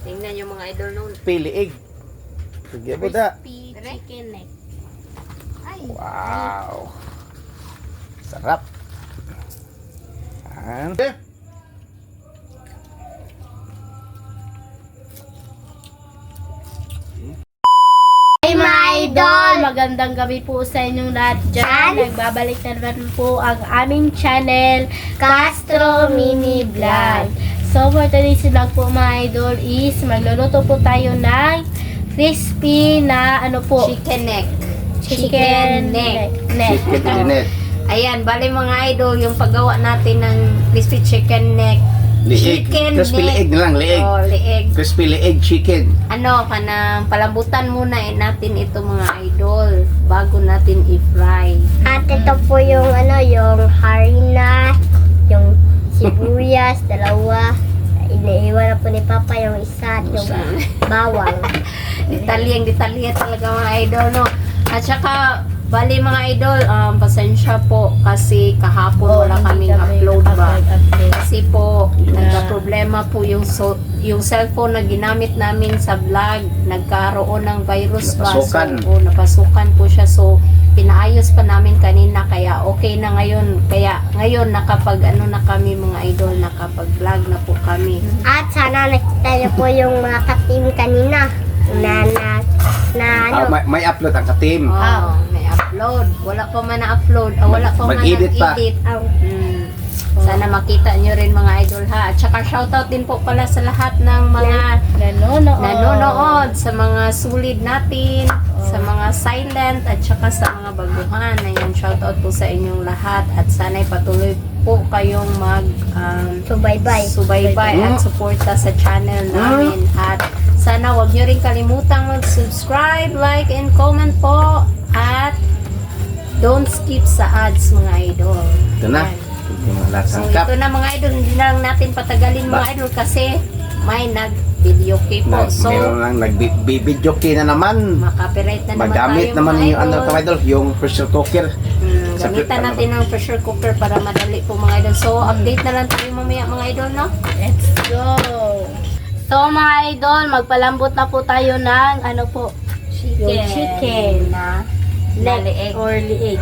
Tingnan yung mga idol noon. Piliig. Sige po da. Crispy chicken neck. Ay. Wow. Sarap. And Hey mga idol! Magandang gabi po sa inyong lahat dyan. Nagbabalik na naman po ang aming channel, Castro Mini Vlog. So for today's vlog po mga idol is magluluto po tayo ng crispy na ano po? Chicken neck. Chicken neck. chicken dinner. Ayan, bali mga idol, yung paggawa natin ng crispy chicken neck. Liig. Chicken Crispy neck. liig na lang, liig. Oh, liig. Crispy liig chicken. Ano, kanang palambutan muna natin ito mga idol bago natin i-fry. At ito po yung ano, yung harina, yung sibuyas, dalawa. Iniiwan na po ni Papa yung isa at yung bawang. Detalye talaga mga idol, no? At saka, bali mga idol, pasensya po kasi kahapon wala kaming upload ba. Kasi po, nagka-problema po yung cellphone na ginamit namin sa vlog, nagkaroon ng virus ba. Napasukan. So, napasukan po siya. So, pinaayos pa namin kanina kaya okay na ngayon. Kaya ngayon nakapag ano na kami mga idol, nakapag-vlog na po kami. At sana nakita niyo po yung mga ka-team kanina na ano. May upload ang ka-team. Oh, may upload. Wala pa man na-upload. Wala pa man Mag-edit pa. na-edit. Sana makita nyo rin mga idol ha. At saka shoutout din po pala sa lahat ng mga nanonood, sa mga sulit natin, sa mga silent, at saka sa mga baguhan. Ayan, shoutout po sa inyong lahat. At sana'y patuloy po kayong subaybay at suporta sa channel namin. At sana wag nyo rin kalimutang mag-subscribe, like, and comment po. At don't skip sa ads mga idol. Ito na. Ayan. Yung mga lahat So ng cup. ito na mga idol, hindi na lang natin patagalin mga idol kasi may nag-video key po. So, Meron lang nagbibidyo na naman. makapiright na naman Magamit tayo naman mga yung ano idol. to idol, yung pressure cooker. Sa Gamitan ano natin ng pressure cooker para madali po mga idol. So, update na lang tayo mamaya mga idol, no? Let's go! So mga idol, magpalambot na po tayo ng ano po? Yung chicken na leg or liig.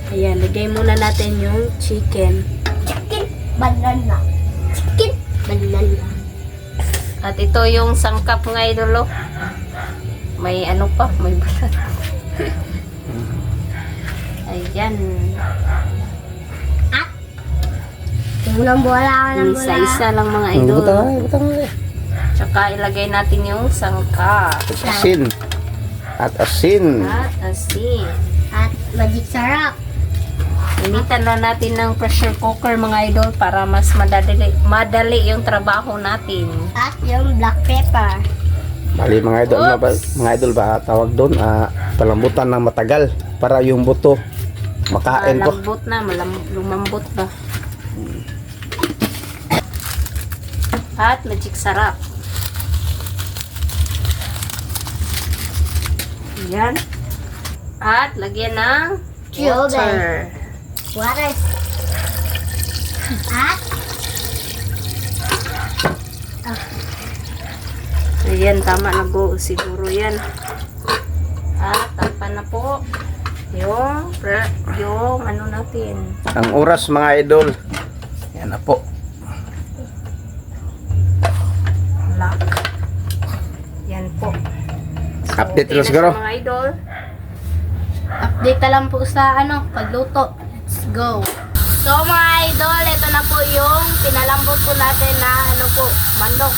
Ayan, lagay muna natin yung chicken. Chicken banana. Chicken banana. At ito yung sangkap mga idol, oh. May ano pa, may balat. Ayan. Unang bola ng bola. Isa-isa lang mga idol. Butang. Tsaka ilagay natin yung sangkap. Asin. At asin. At asin. At magic sarap. Initan na natin ng pressure cooker mga idol para mas madali yung trabaho natin. At yung black pepper. Bali mga idol, mga idol ba tawag doon, palambutan ng matagal para yung buto makain ko. Malambot na, lumambot ba. At magic sarap. Yan. At lagyan ng water. Water. At Ayan, tama na po siguro yan. At takpan na po yung ano natin. Ang oras mga idol. Yan na po. Lock. Yan po. Update okay na siguro. Mga idol. update na lang po sa ano, pagluto. Let's go. So mga idol, ito na po yung pinalambot po natin na ano po, manok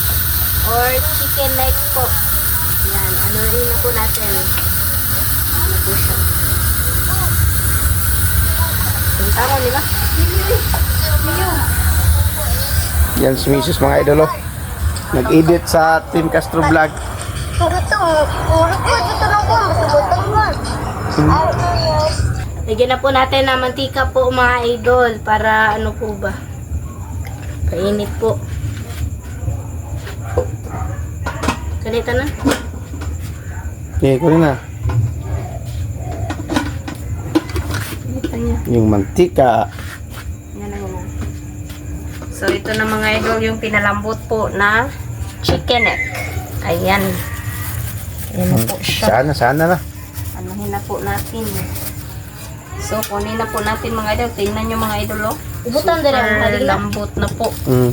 or chicken neck po. Yan, ano rin na po natin. Ano po siya. Tama, di ba? Yan si Mrs. mga idol, oh. Nag-edit sa Team Castro Vlog. Lagyan na po natin ng mantika po mga idol para ano po ba? Painit po. Ganito na. Okay, kunin na. Ganito niya. Yung mantika. Yan na. So ito na mga idol yung pinalambot po na chicken neck. Ayan. Ayan na po siya. Sana na. Anuhin na po natin. So, kunin na po natin mga idol. Tingnan nyo mga idol, oh. Ibutan din ang Super harina. lambot na po. Mm.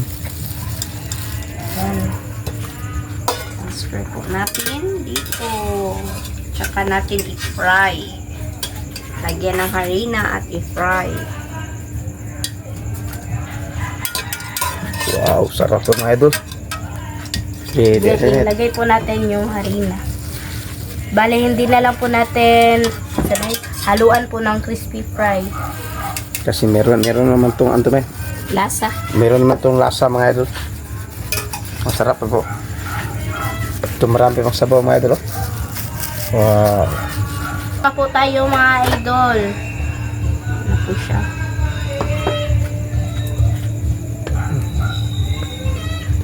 Ayan. Transfer po natin dito. Tsaka natin i-fry. Lagyan ng harina at i-fry. Wow, sarap to mga idol. Okay, Lagay po natin yung harina. Bale, hindi na lang po natin haluan po ng crispy fry. Kasi meron naman tong ano may. Lasa. Meron naman tong lasa mga idol. Masarap po. Ito marami pang sabaw mga idol. Oh. Wow. Pa po tayo mga idol. Ano po siya?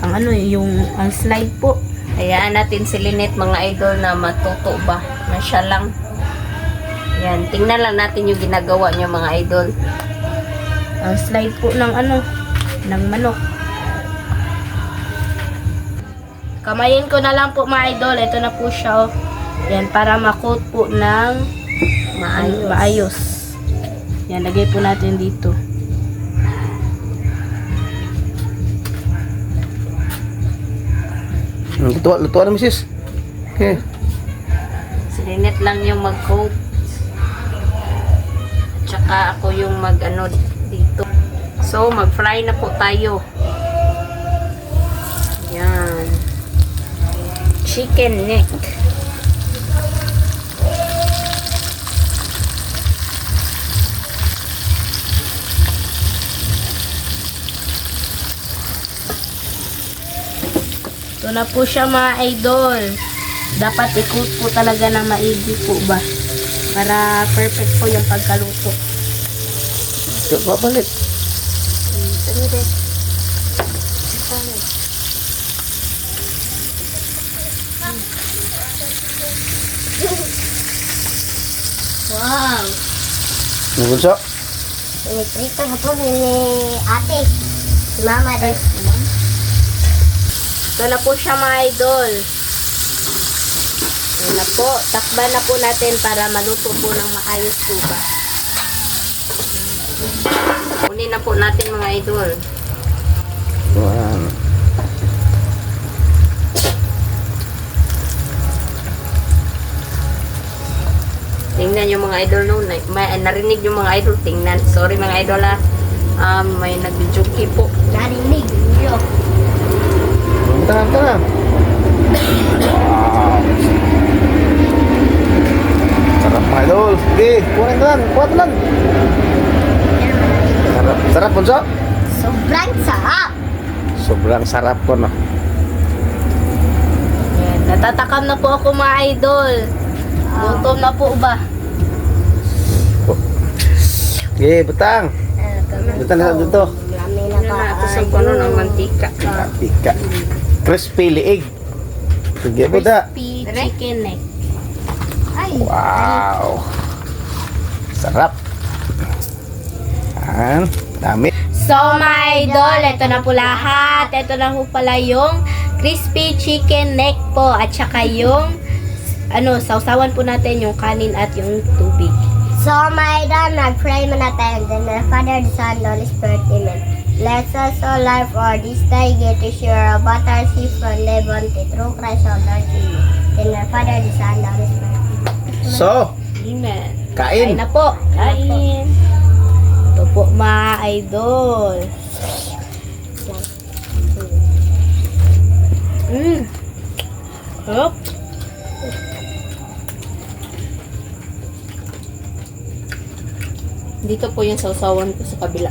Ang ano ang slide po. Hayaan natin si Lynette mga idol na matuto ba na siya lang. Yan, tingnan lang natin yung ginagawa niyo mga idol. Ang slide po ng ng manok. Kamayin ko na lang po mga idol. Ito na po siya, oh. Yan, para ma-coat po ng maayos. Yan, lagay po natin dito. Lutuan na misis. Okay. Si Lynette lang yung mag-coat. At saka ako yung mag-ano dito. So, mag-fry na po tayo. Yan. Chicken neck. Ito na po siya mga idol. Dapat i-coat po talaga na maigi po ba? Para perfect po yung pagkaluto. Ito babalik. Ano din? Wow! Nagulso. Piniprito na po ni ate. Si mama din. Ito na po siya mga idol. Ayan na po. Takban na po natin para maluto po ng maayos po ba. Kunin na po natin mga idol. Wow. Tingnan yung mga idol no. Narinig yung mga idol. Tingnan. Sorry mga idol ah. May nag-joke po. Narinig. Yo. Tara. Wow. Sarap mga idol. Okay, kuha lang. Sarap Bunso. Sobrang sarap. Sobrang sarap po no. Ayan, natatakam na po ako mga idol. Gutom na po ba? Okay, butang. Butang na dito. Yan na. Tusog ko nun ng mantika. Tika. Crispy liig. Sige po da. Crispy chicken neck. Wow. Sarap. Yan. Dami. So mga idol, ito na po lahat. Ito na po pala yung crispy chicken neck po. At saka yung sausawan po natin yung kanin at yung tubig. So, my idol, nag-pray mo na tayo. Then the Father, the Son, the Holy Spirit, Amen. Bless us, O Lord, for this day. Get to share about our sea from Levante through Christ our Lord. Amen. Then the Father, the Son, the Holy Spirit. So, Amen. Kain kain. na po. Kain. Ito po mga idol. Hop. Dito po yung sausawan ko sa kabila.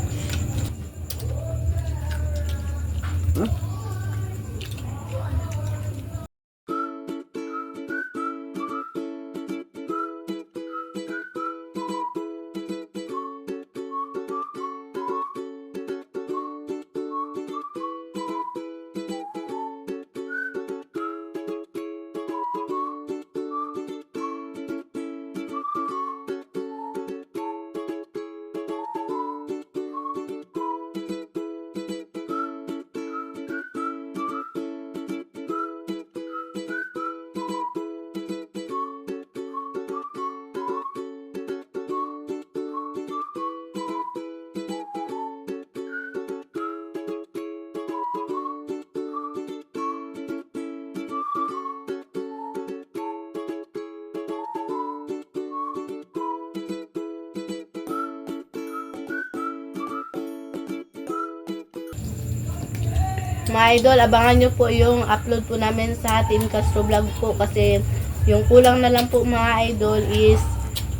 Mga idol, abangan nyo po yung upload po namin sa Team Castro Vlog po kasi yung kulang na lang po mga idol is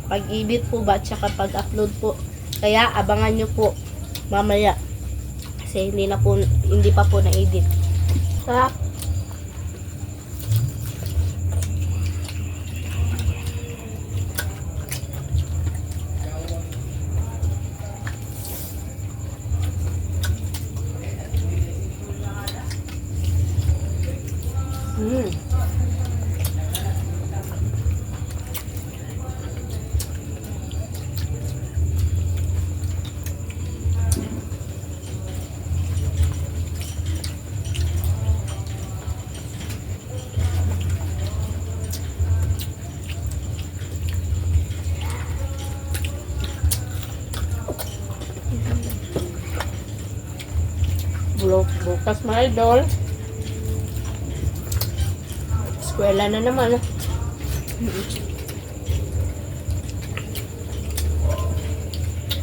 pag-edit po ba tsaka pag-upload po. Kaya abangan nyo po mamaya kasi hindi pa po na-edit. Sarap. Bukas mga idol. Eskwela na naman.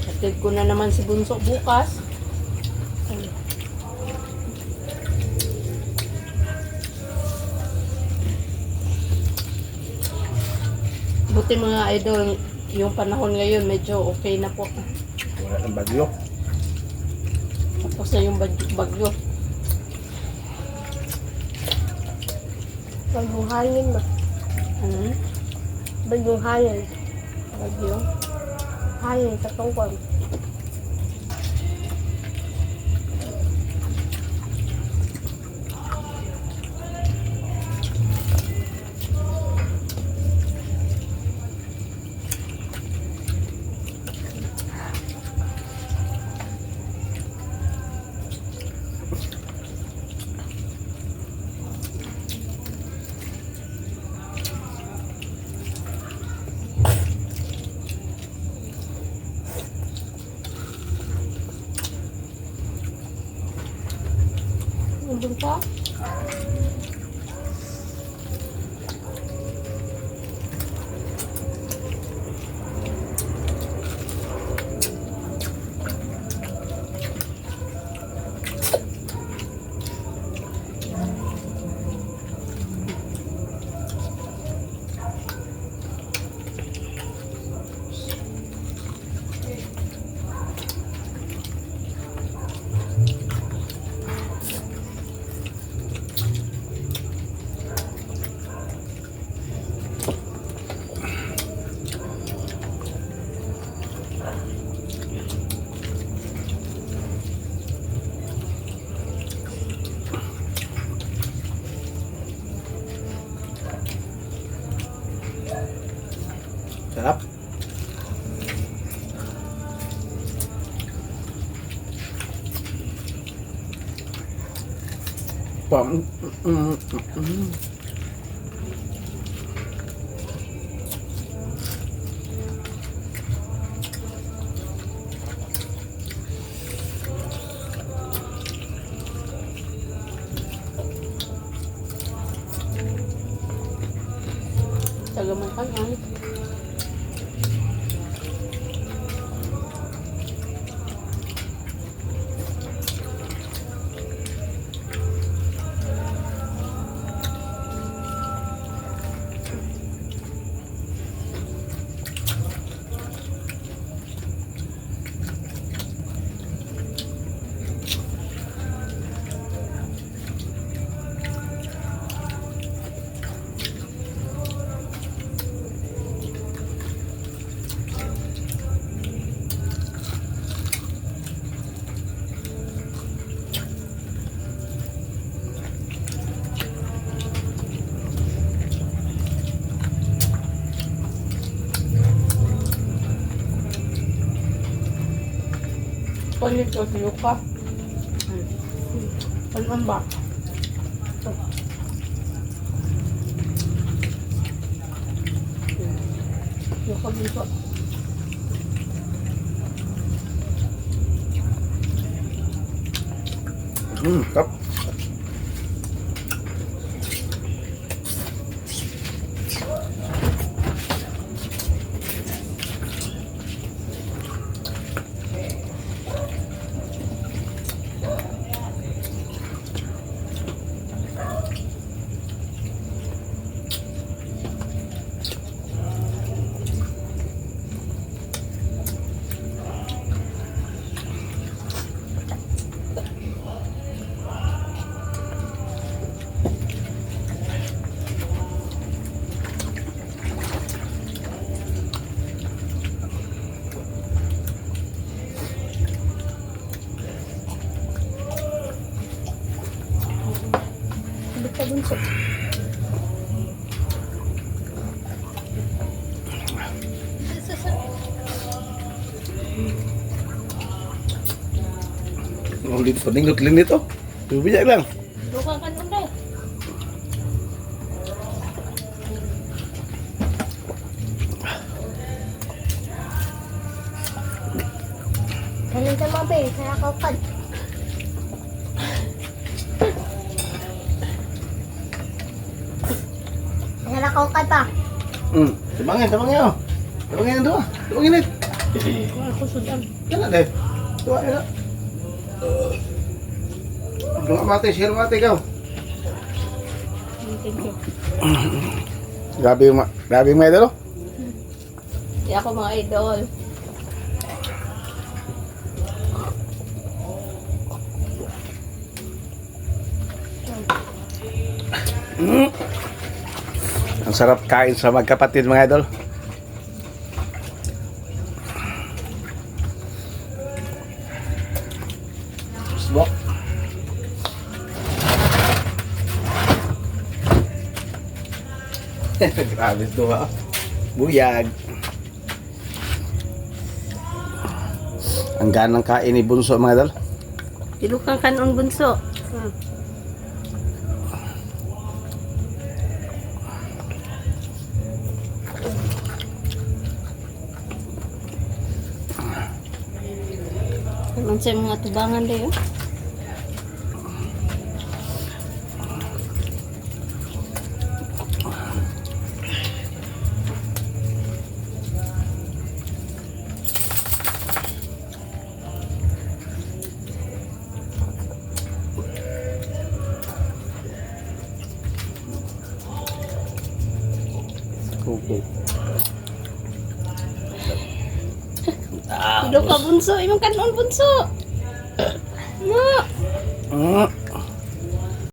Hatid ko na naman si Bunso bukas. Buti mga idol, yung panahon ngayon medyo okay na po. Wala ng bagyo. Tapos na yung bagyo. Bagong hangin ba? Hmm? Bagong hangin. Bagyo. Hangin sa tungkol. Nandun pa? Sarap. Pam. Tagaman ka yan. Palit o siyo ka. Ano ba? Yung kabisa. Kap. Sa bunso. Ulit pa ningot lang nito. Bibigyan lang. Buka ka nun na. Kanin sa mga babe, kaya ako kad. Kaya ako kad pa. Tabangin oh. Tabangin doon. Tabangin it. Ako sudan. Yan na deh. Tuwa na. Bunga mati, share mati ikaw. Thank you. Grabe yung mga idol. Di ako mga idol. Ang sarap kain sa magkapatid mga idol. Subok. Grabe ito ha. Buyag. Ang ganang kain ni Bunso mga idol. Tilukang kanon bunso. Naman sa mga tubangan dayo. Okay. Tilo ka bunso, imong kanon bunso. No.